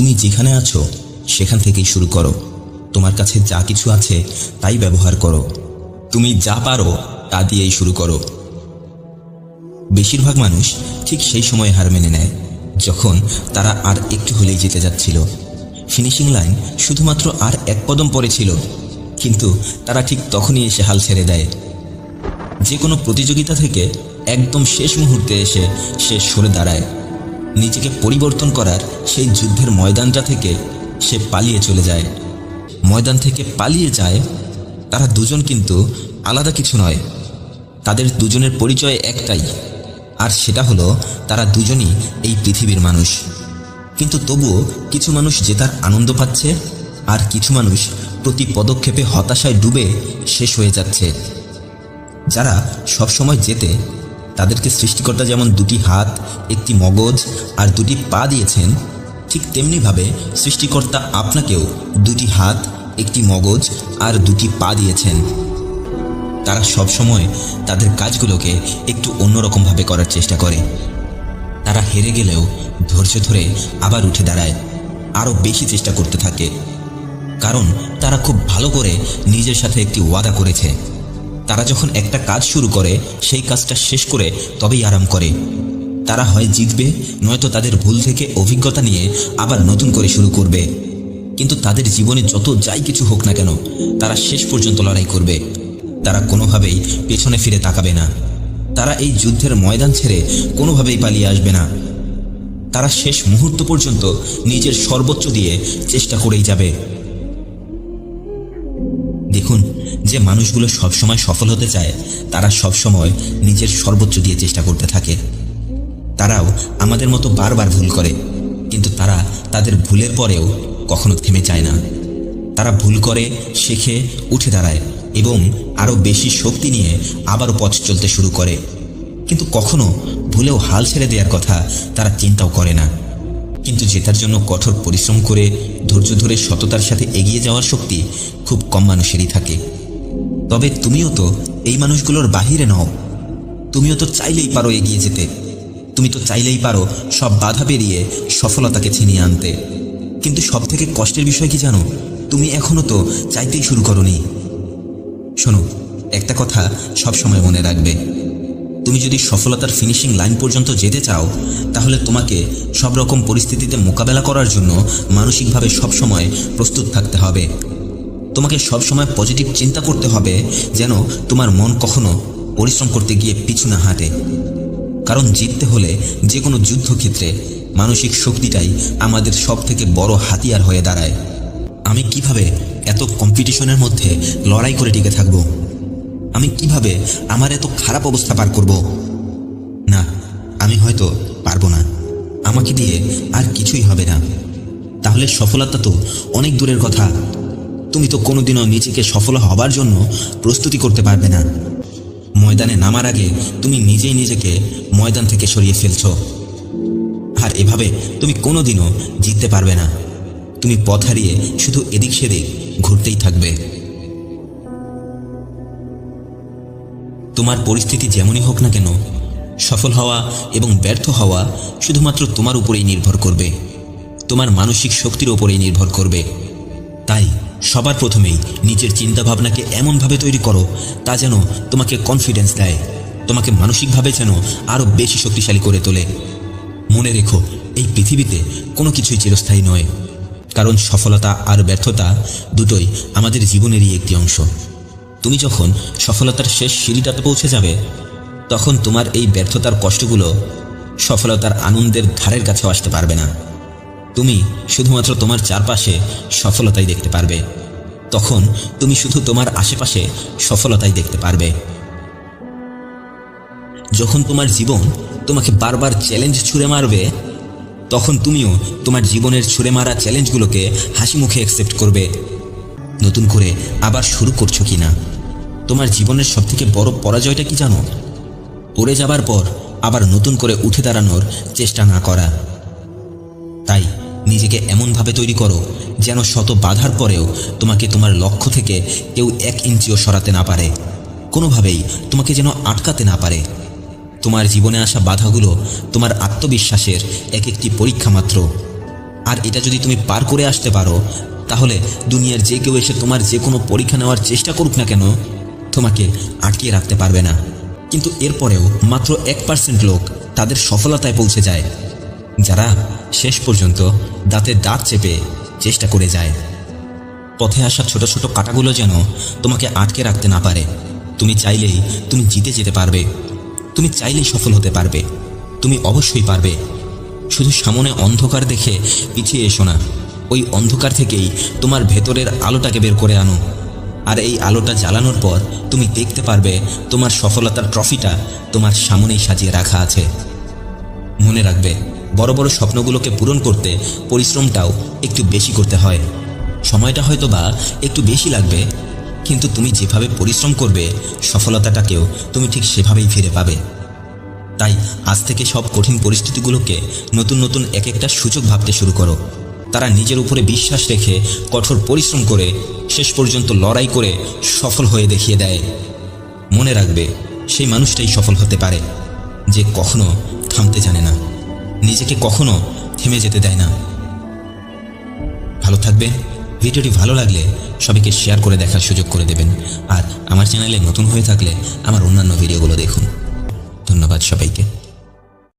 তুমি যেখানে আছো সেখান থেকেই শুরু করো। তোমার কাছে যা কিছু আছে তাই ব্যবহার করো। তুমি যা পারো তা দিয়েই শুরু করো। বেশিরভাগ মানুষ ঠিক সেই সময় হার মেনে নেয় যখন তারা আর একটু হলেই জিতে যাচ্ছিল। ফিনিশিং লাইন শুধুমাত্র আর এক কদম পরে ছিল, কিন্তু তারা ঠিক তখনই এসে হাল ছেড়ে দেয়। যে কোনো প্রতিযোগিতা থেকে একদম শেষ মুহূর্তে এসে সে সরে দাঁড়ায়। নিজেকে পরিবর্তন করার সেই যুদ্ধের ময়দানটা থেকে সে পালিয়ে চলে যায়। ময়দান থেকে পালিয়ে যায়। তারা দুজন কিন্তু আলাদা কিছু নয়, তাদের দুজনের পরিচয় একটাই, আর সেটা হলো তারা দুজনই এই পৃথিবীর মানুষ। কিন্তু তবুও কিছু মানুষ জেতার আনন্দ পাচ্ছে, আর কিছু মানুষ প্রতি পদক্ষেপে হতাশায় ডুবে শেষ হয়ে যাচ্ছে। যারা সবসময় জেতে তাদেরকে সৃষ্টিকর্তা যেমন দুটি হাত, একটি মগজ আর দুটি পা দিয়েছেন, ঠিক তেমনিভাবে সৃষ্টিকর্তা আপনাকেও দুটি হাত, একটি মগজ আর দুটি পা দিয়েছেন। তারা সবসময় তাদের কাজগুলোকে একটু অন্যরকমভাবে করার চেষ্টা করে। তারা হেরে গেলেও ধৈর্য ধরে আবার উঠে দাঁড়ায়, আরও বেশি চেষ্টা করতে থাকে, কারণ তারা খুব ভালো করে নিজের সাথে একটি ওয়াদা করেছে। তারা যখন একটা কাজ শুরু করে সেই কাজটা শেষ করে তবেই আরাম করে। তারা হয় জিতবে, নয়তো তাদের ভুল থেকে অভিজ্ঞতা নিয়ে আবার নতুন করে শুরু করবে। কিন্তু তাদের জীবনে যত যাই কিছু হোক না কেন, তারা শেষ পর্যন্ত লড়াই করবে। তারা কোনোভাবেই পেছনে ফিরে তাকাবে না। তারা এই যুদ্ধের ময়দান ছেড়ে কোনোভাবেই পালিয়ে আসবে না। তারা শেষ মুহূর্ত পর্যন্ত নিজের সর্বোচ্চ দিয়ে চেষ্টা করেই যাবে। দেখুন, যে মানুষগুলো সবসময় সফল হতে চায় তারা সবসময় নিজের সর্বোচ্চ দিয়ে চেষ্টা করতে থাকে। তারাও আমাদের মতো বারবার ভুল করে, কিন্তু তারা তাদের ভুলের পরেও কখনো থেমে যায় না। তারা ভুল করে, শেখে, উঠে দাঁড়ায় এবং আরও বেশি শক্তি নিয়ে আবারও পথ চলতে শুরু করে। কিন্তু কখনো ভুলেও হাল ছেড়ে দেওয়ার কথা তারা চিন্তাও করে না। কিন্তু জেতার জন্য কঠোর পরিশ্রম করে ধৈর্য ধরে সততার সাথে এগিয়ে যাওয়ার শক্তি খুব কম মানুষেরই থাকে। তবে তুমিও তো এই মানুষগুলোর বাহিরে নও। তুমিও তো চাইলেই পারো এগিয়ে যেতে। তুমি তো চাইলেই পারো সব বাধা পেরিয়ে সফলতাকে ছিনিয়ে আনতে। কিন্তু সব থেকে কষ্টের বিষয় কি জানো? তুমি এখনো তো চাইতেই শুরু করোনি। শোনো, একটা কথা সব সময় মনে রাখবে, তুমি যদি সফলতার ফিনিশিং লাইন পর্যন্ত যেতে চাও, তাহলে তোমাকে সব রকম পরিস্থিতিতে মোকাবেলা করার জন্য মানসিকভাবে সবসময় প্রস্তুত থাকতে হবে। তোমাকে সবসময় পজিটিভ চিন্তা করতে হবে, যেন তোমার মন কখনো পরিশ্রম করতে গিয়ে পিছু না হাঁটে। কারণ জিততে হলে যে কোনো যুদ্ধক্ষেত্রে মানসিক শক্তিটাই আমাদের সব থেকে বড় হাতিয়ার হয়ে দাঁড়ায়। আমি কিভাবে এত কম্পিটিশনের মধ্যে লড়াই করে টিকে থাকব? আমি কিভাবে আমার এত খারাপ অবস্থা পার করব? না, আমি হয়তো পারবো না। আমাকে দিয়ে আর কিছুই হবে না। তাহলে সফলতা তো অনেক দূরের কথা। তুমি তো কোনোদিনও নিজেকে সফল হবার জন্য প্রস্তুতি করতে পারবে না। ময়দানে নামার আগে তুমি নিজেই নিজেকে ময়দান থেকে সরিয়ে ফেলছ, আর এভাবে তুমি কোনোদিনও জিততে পারবে না। তুমি পথ হারিয়ে শুধু এদিক সেদিক ঘুরতেই থাকবে। তোমার পরিস্থিতি যেমনই হোক না কেন, সফল হওয়া এবং ব্যর্থ হওয়া শুধুমাত্র তোমার উপরেই নির্ভর করবে, তোমার মানসিক শক্তির উপরেই নির্ভর করবে। তাই সবার প্রথমেই নিজের চিন্তাভাবনাকে এমনভাবে তৈরি করো তা যেন তোমাকে কনফিডেন্স দেয়, তোমাকে মানসিকভাবে যেন আরও বেশি শক্তিশালী করে তোলে। মনে রেখো, এই পৃথিবীতে কোনো কিছুই চিরস্থায়ী নয়, কারণ সফলতা আর ব্যর্থতা দুটোই আমাদের জীবনেরই একটি অংশ। তুমি যখন সফলতার শেষ সিঁড়িটাতে পৌঁছে যাবে, তখন তোমার এই ব্যর্থতার কষ্টগুলো সফলতার আনন্দের ধারের কাছেও আসতে পারবে না। তুমি শুধুমাত্র তোমার চারপাশে সফলতাই দেখতে পারবে। তখন তুমি শুধু তোমার আশেপাশে সফলতাই দেখতে পারবে। যখন তোমার জীবন তোমাকে বারবার চ্যালেঞ্জ ছুঁড়ে মারবে, তখন তুমিও তোমার জীবনের ছুঁড়ে মারা চ্যালেঞ্জগুলোকে হাসি মুখে অ্যাকসেপ্ট করবে। নতুন করে আবার শুরু করছো কি না? তোমার জীবনের সবথেকে বড় পরাজয়টা কি জানো? পড়ে যাবার পর আবার নতুন করে উঠে দাঁড়ানোর চেষ্টা না করা। তাই নিজেকে এমনভাবে তৈরি করো যেন শত বাধার পরেও তোমাকে তোমার লক্ষ্য থেকে কেউ 1 ইঞ্চিও সরাতে না পারে, কোনোভাবেই তোমাকে যেন আটকাতে না পারে। তোমার জীবনে আসা বাধাগুলো তোমার আত্মবিশ্বাসের এক একটি পরীক্ষা মাত্র। আর এটা যদি তুমি পার করে আসতে পারো, তাহলে দুনিয়ার যে কেউ এসে তোমার যে কোনো পরীক্ষা নেওয়ার চেষ্টা করুক না কেন, তোমাকে আটকিয়ে রাখতে পারবে না। কিন্তু এরপরেও মাত্র 1% লোক তাদের সফলতায় পৌঁছে যায়, যারা শেষ পর্যন্ত দাঁতে দাঁত চেপে চেষ্টা করে যায়। পথে আসা ছোট ছোট কাঁটাগুলো যেন তোমাকে আটকে রাখতে না পারে। তুমি চাইলেই তুমি জিতে যেতে পারবে, তুমি চাইলেই সফল হতে পারবে, তুমি অবশ্যই পারবে। শুধু সামনে অন্ধকার দেখে পিছিয়ে এসো না, ওই অন্ধকার থেকেই তোমার ভেতরের আলোটাকে বের করে আনো। আর এই আলোটা জ্বালানোর পর তুমি দেখতে পারবে তোমার সফলতার ট্রফিটা তোমার সামনেই সাজিয়ে রাখা আছে। মনে রাখবে, বড় বড় স্বপ্নগুলোকে পূরণ করতে পরিশ্রমটাও একটু বেশি করতে হয়। সময়টা হয়তো বা একটু বেশি লাগবে, কিন্তু তুমি যেভাবে পরিশ্রম করবে সফলতাটাকেও তুমি ঠিক সেভাবেই ফিরে পাবে। তাই আজ থেকে সব কঠিন পরিস্থিতিগুলোকে নতুন নতুন এক একটা সুযোগ ভাবতে শুরু করো। তারা নিজের উপরে বিশ্বাস রেখে কঠোর পরিশ্রম করে শেষ পর্যন্ত লড়াই করে সফল হয়ে দেখিয়ে দেয়। মনে রাখবে, সেই মানুষটাই সফল হতে পারে যে কখনো থামতে জানে না, নিজেকে কখনো থেমে যেতে দেয় না। ভালো থাকবেন। ভিডিওটি ভালো লাগলে সবাইকে শেয়ার করে দেখার সুযোগ করে দেবেন। আর আমার চ্যানেলে নতুন হয়ে থাকলে আমার অন্যান্য ভিডিওগুলো দেখুন। ধন্যবাদ সবাইকে।